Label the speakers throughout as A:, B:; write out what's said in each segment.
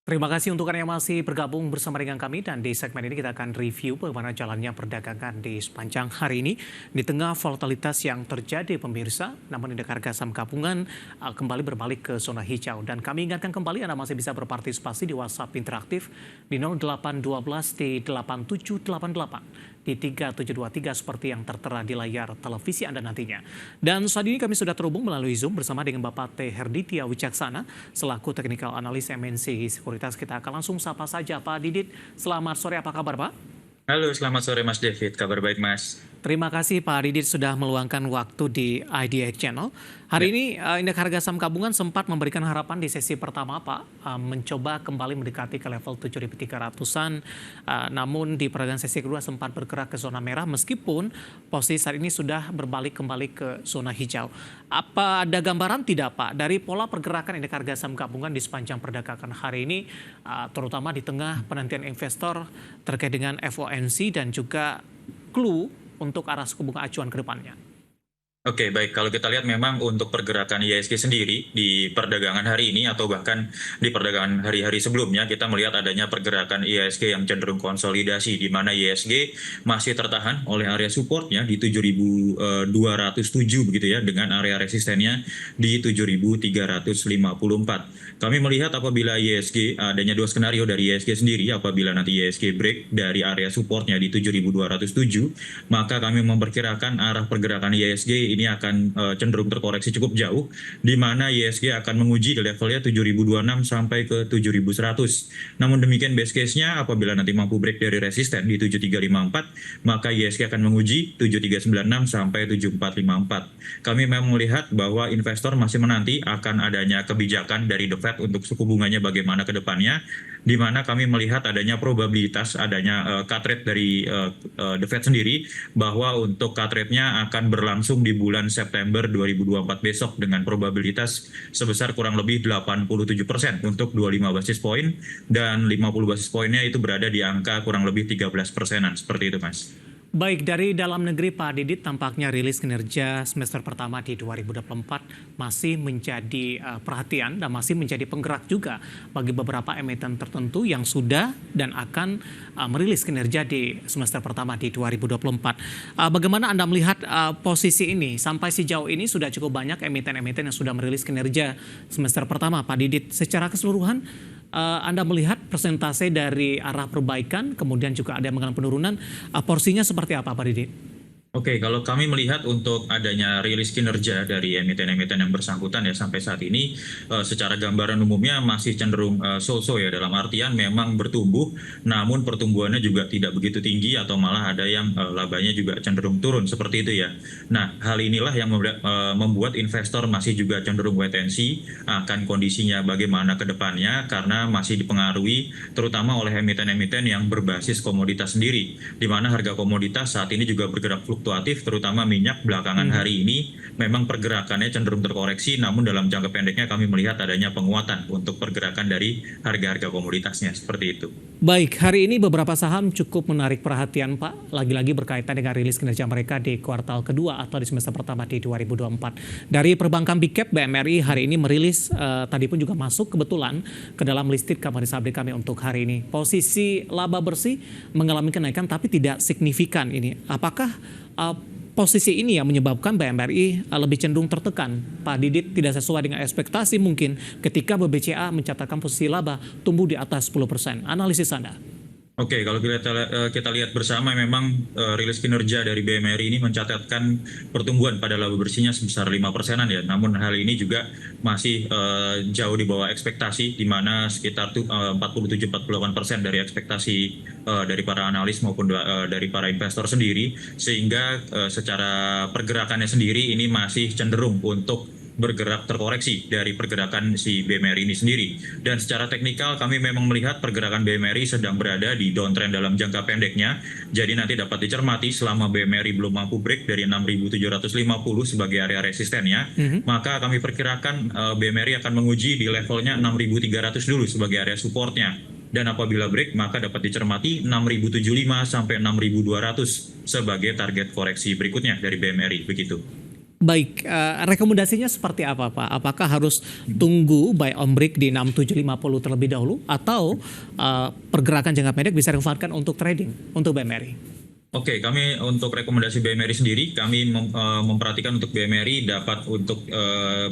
A: Terima kasih untuk Anda yang masih bergabung bersama dengan kami dan di segmen ini kita akan review bagaimana jalannya perdagangan di sepanjang hari ini di tengah volatilitas yang terjadi pemirsa. Namun indeks harga saham gabungan kembali berbalik ke zona hijau dan kami ingatkan kembali Anda masih bisa berpartisipasi di WhatsApp interaktif di 0812 di 8788 di 3723 seperti yang tertera di layar televisi Anda nantinya. Dan saat ini kami sudah terhubung melalui Zoom bersama dengan Bapak T. Herditya Wicaksana selaku Technical Analyst MNC Sekuritas. Kita akan langsung sapa saja Pak Didit. Selamat sore, apa kabar Pak?
B: Halo, selamat sore Mas David. Kabar baik Mas.
A: Terima kasih Pak Didit sudah meluangkan waktu di IDX Channel. Hari ini indeks harga saham gabungan sempat memberikan harapan di sesi pertama Pak, mencoba kembali mendekati ke level 7.300-an. Namun di perdagangan sesi kedua sempat bergerak ke zona merah meskipun posisi saat ini sudah berbalik kembali ke zona hijau. Apa ada gambaran tidak Pak dari pola pergerakan indeks harga saham gabungan di sepanjang perdagangan hari ini, terutama di tengah penantian investor terkait dengan FOMC dan juga clue untuk arah suku bunga acuan ke depannya?
B: Oke, baik. Kalau kita lihat memang untuk pergerakan IHSG sendiri di perdagangan hari ini atau bahkan di perdagangan hari-hari sebelumnya, kita melihat adanya pergerakan IHSG yang cenderung konsolidasi, di mana IHSG masih tertahan oleh area supportnya di 7.207 begitu ya, dengan area resistennya di 7.354. Kami melihat apabila IHSG, adanya dua skenario dari IHSG sendiri, apabila nanti IHSG break dari area supportnya di 7.207, maka kami memperkirakan arah pergerakan IHSG ini akan cenderung terkoreksi cukup jauh, di mana IHSG akan menguji di levelnya 7.026 sampai ke 7.100. Namun demikian base case-nya apabila nanti mampu break dari resisten di 7.354, maka IHSG akan menguji 7.396 sampai 7.454. Kami memang melihat bahwa investor masih menanti akan adanya kebijakan dari The Fed untuk suku bunganya bagaimana ke depannya, di mana kami melihat adanya probabilitas adanya cut rate dari The Fed sendiri, bahwa untuk cut rate-nya akan berlangsung di bulan September 2024 besok dengan probabilitas sebesar kurang lebih 87% untuk 25 basis poin, dan 50 basis poinnya itu berada di angka kurang lebih 13%-an, seperti itu Mas.
A: Baik, dari dalam negeri Pak Didit, tampaknya rilis kinerja semester pertama di 2024 masih menjadi perhatian dan masih menjadi penggerak juga bagi beberapa emiten tertentu yang sudah dan akan merilis kinerja di semester pertama di 2024. Bagaimana Anda melihat posisi ini? Sampai sejauh ini sudah cukup banyak emiten-emiten yang sudah merilis kinerja semester pertama Pak Didit. Secara keseluruhan, Anda melihat persentase dari arah perbaikan, kemudian juga ada yang mengalami penurunan, porsinya seperti apa Pak Didit?
B: Oke, kalau kami melihat untuk adanya rilis kinerja dari emiten-emiten yang bersangkutan ya sampai saat ini, secara gambaran umumnya masih cenderung so-so ya, dalam artian memang bertumbuh, namun pertumbuhannya juga tidak begitu tinggi atau malah ada yang labanya juga cenderung turun seperti itu ya. Nah, hal inilah yang membuat investor masih juga cenderung wait and see akan kondisinya bagaimana ke depannya, karena masih dipengaruhi terutama oleh emiten-emiten yang berbasis komoditas sendiri, di mana harga komoditas saat ini juga bergerak fluktuatif, terutama minyak belakangan hari ini memang pergerakannya cenderung terkoreksi, namun dalam jangka pendeknya kami melihat adanya penguatan untuk pergerakan dari harga-harga komoditasnya, seperti itu.
A: Baik, hari ini beberapa saham cukup menarik perhatian Pak, lagi-lagi berkaitan dengan rilis kinerja mereka di kuartal kedua atau di semester pertama di 2024. Dari perbankan Big Cap, BMRI hari ini merilis, tadi pun juga masuk kebetulan ke dalam listed company update kami untuk hari ini. Posisi laba bersih mengalami kenaikan tapi tidak signifikan ini. Apakah posisi ini yang menyebabkan BMRI lebih cenderung tertekan? Pak Didit, tidak sesuai dengan ekspektasi mungkin ketika BBCA mencatatkan posisi laba tumbuh di atas 10%. Analisis Anda?
B: Oke, kalau kita lihat bersama memang rilis kinerja dari BMRI ini mencatatkan pertumbuhan pada laba bersihnya sebesar 5%-an ya. Namun hal ini juga masih jauh di bawah ekspektasi, di mana sekitar 47-48% dari ekspektasi dari para analis maupun dari para investor sendiri, sehingga secara pergerakannya sendiri ini masih cenderung untuk bergerak terkoreksi dari pergerakan si BMRI ini sendiri. Dan secara teknikal kami memang melihat pergerakan BMRI sedang berada di downtrend dalam jangka pendeknya. Jadi nanti dapat dicermati selama BMRI belum mampu break dari 6.750 sebagai area resistennya, maka kami perkirakan BMRI akan menguji di levelnya 6.300 dulu sebagai area supportnya. Dan apabila break maka dapat dicermati 6.075 sampai 6.200 sebagai target koreksi berikutnya dari BMRI, begitu.
A: Baik, rekomendasinya seperti apa Pak? Apakah harus tunggu buy on break di 6750 terlebih dahulu atau pergerakan jangka pendek bisa dimanfaatkan untuk trading untuk BMRI?
B: Oke, kami untuk rekomendasi BMRI sendiri, kami memperhatikan untuk BMRI dapat untuk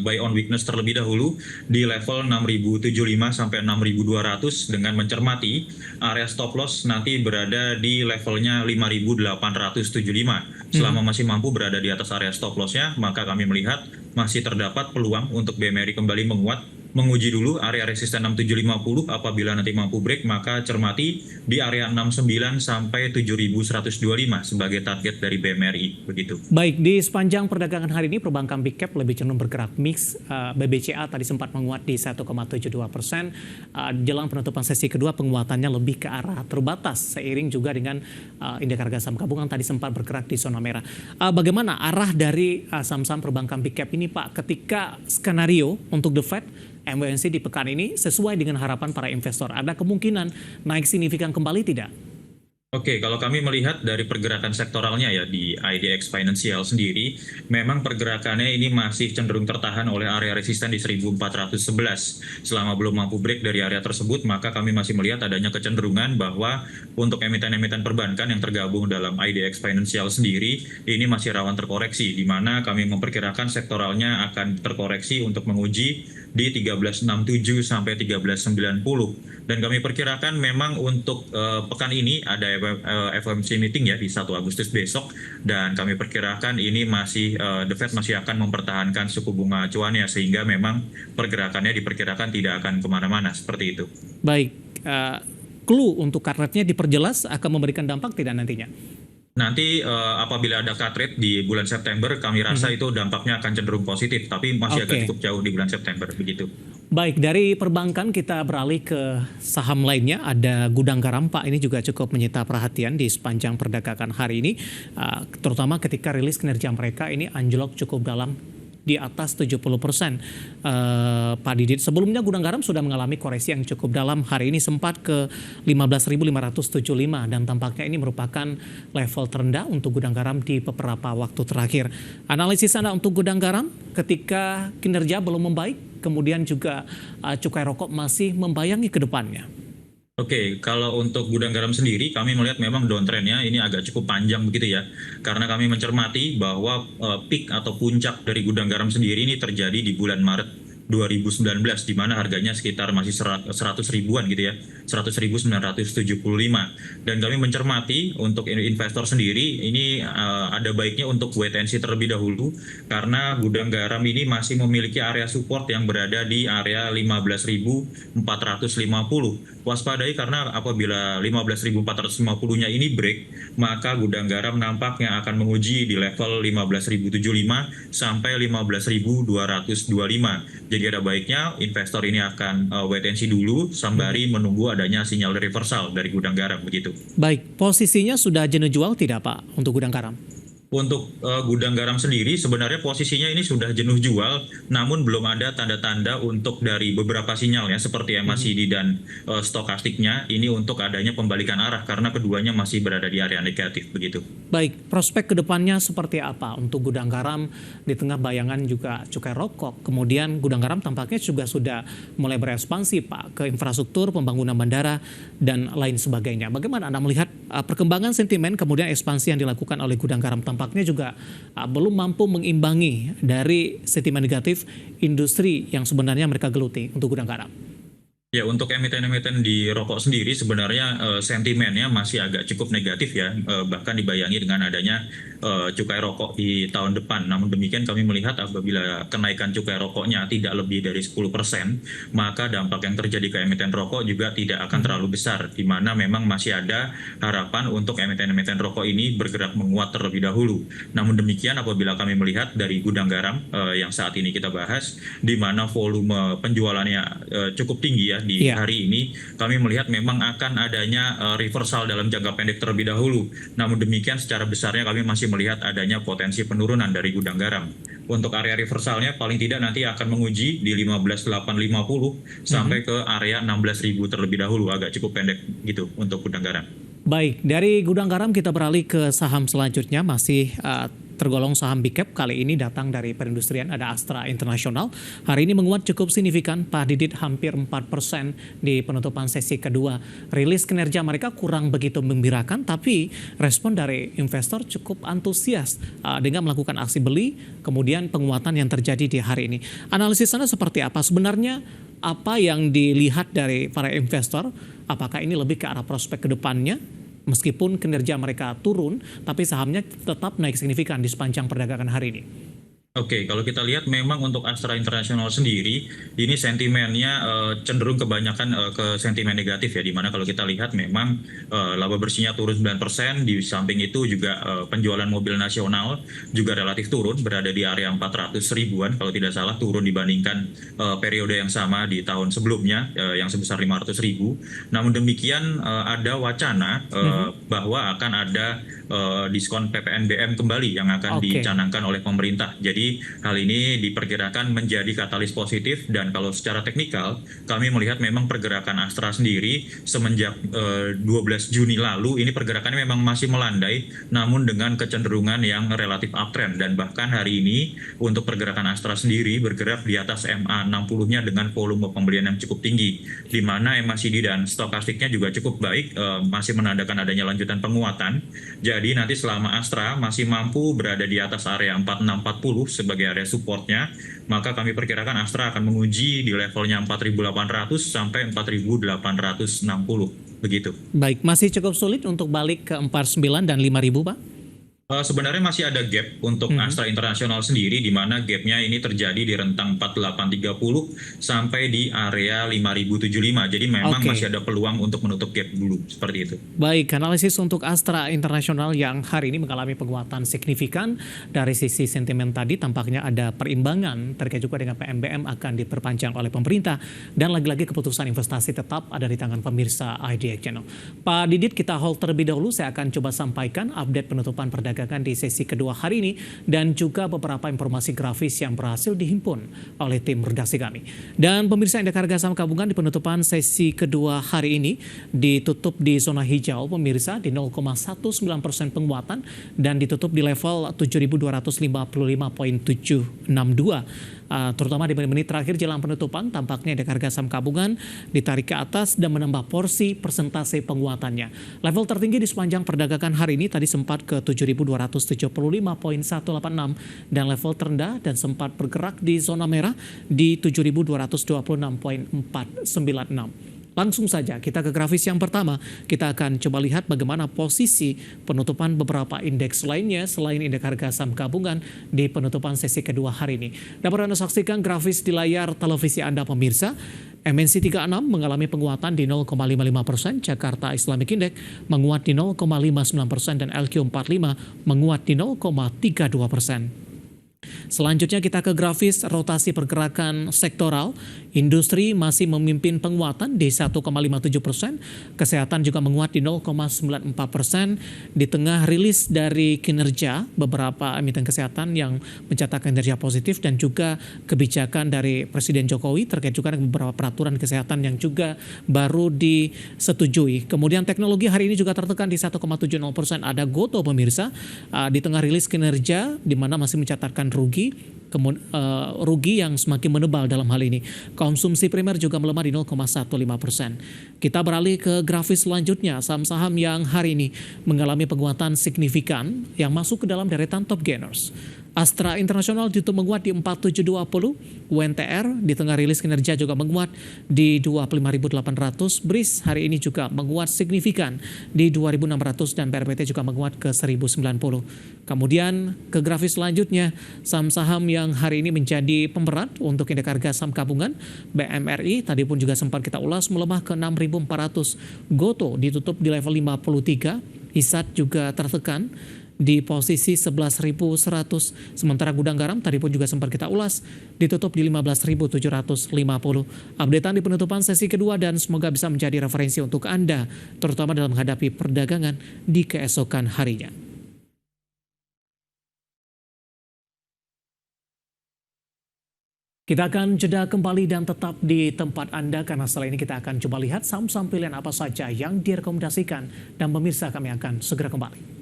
B: buy on weakness terlebih dahulu di level 6.075 sampai 6.200 dengan mencermati area stop loss nanti berada di levelnya 5.875. Selama masih mampu berada di atas area stop loss-nya, maka kami melihat masih terdapat peluang untuk BMRI kembali menguat, menguji dulu area resisten 6750. Apabila nanti mampu break, maka cermati di area 69 sampai 7125 sebagai target dari BMRI, begitu.
A: Baik, di sepanjang perdagangan hari ini perbankan big cap lebih cenderung bergerak mix. BBCA tadi sempat menguat di 1,72%. Jelang penutupan sesi kedua penguatannya lebih ke arah terbatas seiring juga dengan indeks harga saham gabungan tadi sempat bergerak di zona merah. Bagaimana arah dari saham-saham perbankan big cap ini Pak ketika skenario untuk the Fed MWNC di pekan ini sesuai dengan harapan para investor? Ada kemungkinan naik signifikan kembali tidak?
B: Oke, kalau kami melihat dari pergerakan sektoralnya ya di IDX Financial sendiri, memang pergerakannya ini masih cenderung tertahan oleh area resisten di 1411. Selama belum mampu break dari area tersebut, maka kami masih melihat adanya kecenderungan bahwa untuk emiten-emiten perbankan yang tergabung dalam IDX Financial sendiri, ini masih rawan terkoreksi, di mana kami memperkirakan sektoralnya akan terkoreksi untuk menguji di 1367 sampai 1390. Dan kami perkirakan memang untuk pekan ini ada FOMC meeting ya di 1 Agustus besok, dan kami perkirakan ini masih the Fed masih akan mempertahankan suku bunga acuannya, sehingga memang pergerakannya diperkirakan tidak akan kemana-mana seperti itu.
A: Baik, clue untuk cut rate-nya diperjelas akan memberikan dampak tidak nantinya?
B: Nanti apabila ada cut rate di bulan September, kami rasa itu dampaknya akan cenderung positif, tapi masih agak cukup jauh di bulan September, begitu.
A: Baik, dari perbankan kita beralih ke saham lainnya. Ada Gudang Garam, Pak. Ini juga cukup menyita perhatian di sepanjang perdagangan hari ini, terutama ketika rilis kinerja mereka ini anjlok cukup dalam di atas 70%. Pak Didit, sebelumnya Gudang Garam sudah mengalami koreksi yang cukup dalam. Hari ini sempat ke 15.575 dan tampaknya ini merupakan level terendah untuk Gudang Garam di beberapa waktu terakhir. Analisis Anda untuk Gudang Garam ketika kinerja belum membaik, kemudian juga cukai rokok masih membayangi ke depannya?
B: Oke, kalau untuk Gudang Garam sendiri, kami melihat memang downtrend-nya ini agak cukup panjang begitu ya. Karena kami mencermati bahwa peak atau puncak dari Gudang Garam sendiri ini terjadi di bulan Maret 2019, di mana harganya sekitar masih 100 ribuan gitu ya, 100.975. Dan kami mencermati untuk investor sendiri ini ada baiknya untuk wait and see terlebih dahulu, karena Gudang Garam ini masih memiliki area support yang berada di area 15.450. Waspadai karena apabila 15.450-nya ini break, maka Gudang Garam nampaknya akan menguji di level 15.075 sampai 15.225. Jadi ada baiknya investor ini akan wait and see dulu sembari menunggu adanya sinyal reversal dari Gudang Garam, begitu.
A: Baik, posisinya sudah jenuh jual tidak Pak untuk Gudang Garam?
B: Untuk Gudang Garam sendiri sebenarnya posisinya ini sudah jenuh jual, namun belum ada tanda-tanda untuk dari beberapa sinyal ya seperti MACD dan stokastiknya ini untuk adanya pembalikan arah, karena keduanya masih berada di area negatif, begitu.
A: Baik, prospek kedepannya seperti apa untuk Gudang Garam di tengah bayangan juga cukai rokok? Kemudian Gudang Garam tampaknya juga sudah mulai berekspansi Pak ke infrastruktur, pembangunan bandara dan lain sebagainya. Bagaimana Anda melihat perkembangan sentimen kemudian ekspansi yang dilakukan oleh Gudang Garam? Tampaknya juga belum mampu mengimbangi dari sentimen negatif industri yang sebenarnya mereka geluti untuk Gudang Garam.
B: Ya, untuk emiten-emiten di rokok sendiri sebenarnya sentimennya masih agak cukup negatif ya, bahkan dibayangi dengan adanya cukai rokok di tahun depan. Namun demikian kami melihat apabila kenaikan cukai rokoknya tidak lebih dari 10%, maka dampak yang terjadi ke emiten rokok juga tidak akan terlalu besar, di mana memang masih ada harapan untuk emiten-emiten rokok ini bergerak menguat terlebih dahulu. Namun demikian apabila kami melihat dari Gudang Garam yang saat ini kita bahas, di mana volume penjualannya cukup tinggi ya di hari ini, kami melihat memang akan adanya reversal dalam jangka pendek terlebih dahulu. Namun demikian secara besarnya kami masih melihat adanya potensi penurunan dari Gudang Garam. Untuk area reversalnya paling tidak nanti akan menguji di 15.850 sampai ke area 16.000 terlebih dahulu, agak cukup pendek gitu untuk Gudang Garam.
A: Baik, dari Gudang Garam kita beralih ke saham selanjutnya, masih tergolong saham big cap kali ini datang dari perindustrian, ada Astra International. Hari ini menguat cukup signifikan, Pak Didit hampir 4% di penutupan sesi kedua. Rilis kinerja mereka kurang begitu membirakan, tapi respon dari investor cukup antusias dengan melakukan aksi beli, kemudian penguatan yang terjadi di hari ini. Analisis Anda seperti apa? Sebenarnya apa yang dilihat dari para investor? Apakah ini lebih ke arah prospek ke depannya? Meskipun kinerja mereka turun, tapi sahamnya tetap naik signifikan di sepanjang perdagangan hari ini.
B: Oke, kalau kita lihat memang untuk Astra International sendiri, ini sentimennya cenderung kebanyakan ke sentimen negatif ya, dimana kalau kita lihat memang laba bersihnya turun 9%, di samping itu juga penjualan mobil nasional juga relatif turun, berada di area 400 ribuan, kalau tidak salah turun dibandingkan periode yang sama di tahun sebelumnya, yang sebesar 500 ribu. Namun demikian ada wacana bahwa akan ada diskon PPNBM kembali yang akan dicanangkan oleh pemerintah. Jadi hal ini diperkirakan menjadi katalis positif, dan kalau secara teknikal kami melihat memang pergerakan Astra sendiri semenjak 12 Juni lalu ini pergerakannya memang masih melandai, namun dengan kecenderungan yang relatif uptrend, dan bahkan hari ini untuk pergerakan Astra sendiri bergerak di atas MA 60-nya dengan volume pembelian yang cukup tinggi, di mana MACD dan stokastiknya juga cukup baik, masih menandakan adanya lanjutan penguatan. Jadi nanti selama Astra masih mampu berada di atas area 4640 sebagai area supportnya, maka kami perkirakan Astra akan menguji di levelnya 4.800 sampai 4.860 begitu.
A: Baik, masih cukup sulit untuk balik ke 49 dan 5.000, Pak?
B: Sebenarnya masih ada gap untuk Astra International sendiri, di mana gapnya ini terjadi di rentang 4830 sampai di area 5075. Jadi memang masih ada peluang untuk menutup gap dulu, seperti itu.
A: Baik, analisis untuk Astra International yang hari ini mengalami penguatan signifikan. Dari sisi sentimen tadi tampaknya ada perimbangan terkait juga dengan PNBM akan diperpanjang oleh pemerintah, dan lagi-lagi keputusan investasi tetap ada di tangan pemirsa IDX Channel. Pak Didit, kita hold terlebih dahulu. Saya akan coba sampaikan update penutupan perdagangan di sesi kedua hari ini dan juga beberapa informasi grafis yang berhasil dihimpun oleh tim redaksi kami. Dan pemirsa, indeks harga saham gabungan di penutupan sesi kedua hari ini ditutup di zona hijau, pemirsa, di 0,19% penguatan dan ditutup di level 7.255.762. Terutama di menit-menit terakhir jelang penutupan, tampaknya indeks harga saham gabungan ditarik ke atas dan menambah porsi persentase penguatannya. Level tertinggi di sepanjang perdagangan hari ini tadi sempat ke 7.275.186 dan level terendah dan sempat bergerak di zona merah di 7.226.496. Langsung saja kita ke grafis yang pertama. Kita akan coba lihat bagaimana posisi penutupan beberapa indeks lainnya selain indeks harga saham gabungan di penutupan sesi kedua hari ini. Dapat Anda saksikan grafis di layar televisi Anda, pemirsa. MNC 36 mengalami penguatan di 0,55%, Jakarta Islamic Index menguat di 0,59% dan LQ45 menguat di 0,32%. Selanjutnya kita ke grafis rotasi pergerakan sektoral. Industri masih memimpin penguatan di 1,57%. Kesehatan juga menguat di 0,94%. Di tengah rilis dari kinerja beberapa emiten kesehatan yang mencatatkan kinerja positif dan juga kebijakan dari Presiden Jokowi terkait juga dengan beberapa peraturan kesehatan yang juga baru disetujui. Kemudian teknologi hari ini juga tertekan di 1,70%. Ada Goto, pemirsa, di tengah rilis kinerja di mana masih mencatatkan rugi yang semakin menebal dalam hal ini. Konsumsi primer juga melemah di 0,15%. Kita beralih ke grafis selanjutnya, saham-saham yang hari ini mengalami penguatan signifikan yang masuk ke dalam deretan top gainers. Astra International ditutup menguat di 4720, UNTR di tengah rilis kinerja juga menguat di 25.800, BRIS hari ini juga menguat signifikan di 2.600 dan PRPT juga menguat ke 1.090. Kemudian ke grafis selanjutnya, saham-saham yang hari ini menjadi pemberat untuk indeks harga saham gabungan. BMRI tadi pun juga sempat kita ulas melemah ke 6.400, Goto ditutup di level 53, Hisat juga tertekan di posisi 11.100. Sementara Gudang Garam tadi pun juga sempat kita ulas ditutup di 15.750. Updatean di penutupan sesi kedua dan semoga bisa menjadi referensi untuk Anda terutama dalam menghadapi perdagangan di keesokan harinya. Kita akan jeda kembali dan tetap di tempat Anda karena setelah ini kita akan coba lihat saham-saham pilihan apa saja yang direkomendasikan dan pemirsa kami akan segera kembali.